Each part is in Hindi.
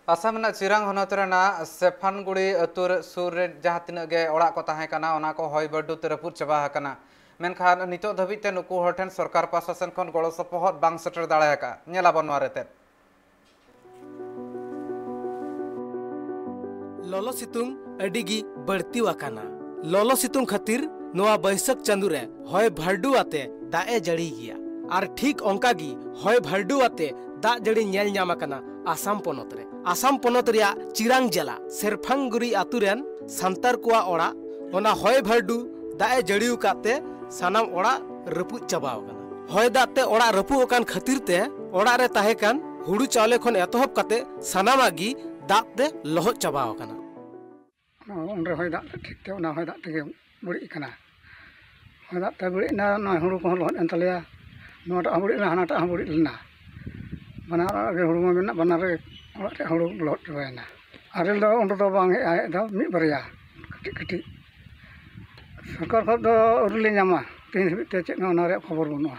आसाम चिरांग हनत सेफानगुड़ी अतुर सुर जहाँ तीन गे ओड़ा को तहेकना ओना को हय बर्डुत रपुद चाबा हकना मेनखान नितो धाबिते नुकु हर ठेन सरकार पासा सेन खन गड़ो सपोहद बांग सेटर दाड़ेका नेलाबन नोआ रेते लोलो सितुंग अडिगी बढ़ती वाकाना लोलो सितुंग खातिर नोआ बैसक चांदू रे हय भरडू आते दाए जड़ी गिया आर ठीक ओंकागी हय भरडू आते दा जड़ी नेल ᱧᱟᱢ आकना आसाम पोनत रे आसाम पोनत रिया चिरांग जिला सेरफांगुड़ी आतुरेन सांतार कुआ ओड़ा ओना हय भरडू दाए जड़िउ काते सानाम ओड़ा रपुद चाबाव काना हय दाते ओड़ा रपु ओकान खातिर ते ओड़ा रे ताहे कान हुड़ू चावले खन एतहब काते सानामागी दाते लहत चाबाव काना उनरे हय दा ठीक ते ओना हय दा तेगे बुड़ी काना हय दा ते बुड़ी ना ना हुड़ू को लहत एन तलेया नोटा बुड़ी ना हानाटा बुड़ी लेना बनार आगे हुड़ू में मेना बनार रे हुड़ू लहत चाबायना आरेल दो उन दो बांग हे दो मिद बरिया कटी कटी सरकार खब दो उरली ᱧᱟᱢᱟ तीन हिते चेत ओना रे खबर बनुआ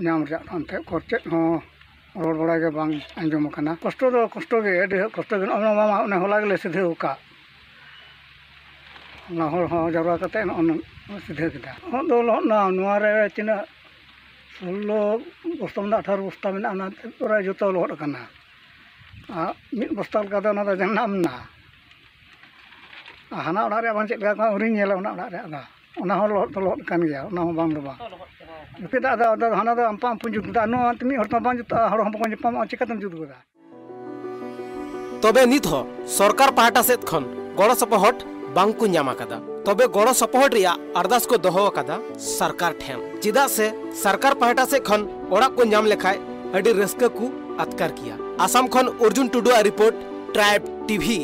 ᱧᱟᱢ ᱨᱮᱭᱟᱜ ᱟᱱᱛᱮ ᱠᱚᱨᱪᱮᱫ ᱦᱚᱸ ᱨᱚᱲ ᱵᱟᱲᱟ ᱜᱮ ᱵᱟᱝ ᱟᱸᱡᱚᱢ ᱟᱠᱟᱱᱟ ᱠᱚᱥᱴᱚ ᱫᱚ ᱠᱚᱥᱴᱚ ᱜᱮ ᱟᱹᱰᱤ ᱠᱚᱥᱴᱚ ᱜᱮ ᱚᱱᱟ ᱢᱟ ᱚᱱᱟ ᱦᱚᱞᱟ ᱜᱮᱞᱮ ᱥᱤᱫᱷᱟᱹᱣ ᱟᱠᱟᱫ ᱚᱱᱟ ᱦᱚᱲ ᱦᱚᱸ ᱡᱟᱣᱨᱟ ᱠᱟᱛᱮ ᱱᱚᱜᱼᱚ ᱥᱤᱫᱷᱟᱹ ᱠᱮᱫᱟ ᱦᱚᱸ ᱫᱚ ᱞᱚᱦᱚᱫ ᱱᱟ ᱱᱚᱣᱟ ᱨᱮ ᱛᱤᱱᱟᱹᱜ 16 बस्ता में 18 बस्ता में ना पूरा जोतो लहद आकाना मिद बस्ता लगा दो ना जनाम ना हाना ओड़ा रे बांग चेक का उरिन नेला ओना ओड़ा रे आगा ओना हो लहद कान गया ओना हो बांग दो बा केदा दा हाना दो अम्पा पुंजु दा नो तमी हर बांग जुता हर हम को जपा चिकातम जुद गोदा तबे नित हो सरकार पाहटा सेत खन गड़ो सपोहट बांग को ᱧᱟᱢ आकादा तबे गड़ो सपोहट रिया अरदास को दोहो आकादा सरकार ठेन चिदा से सरकार पाहटा से खन ओड़ा को ᱧᱟᱢ लेखाय अडी रस्का को अतकार किया आसाम खन Arjun Tudu report tribe TV.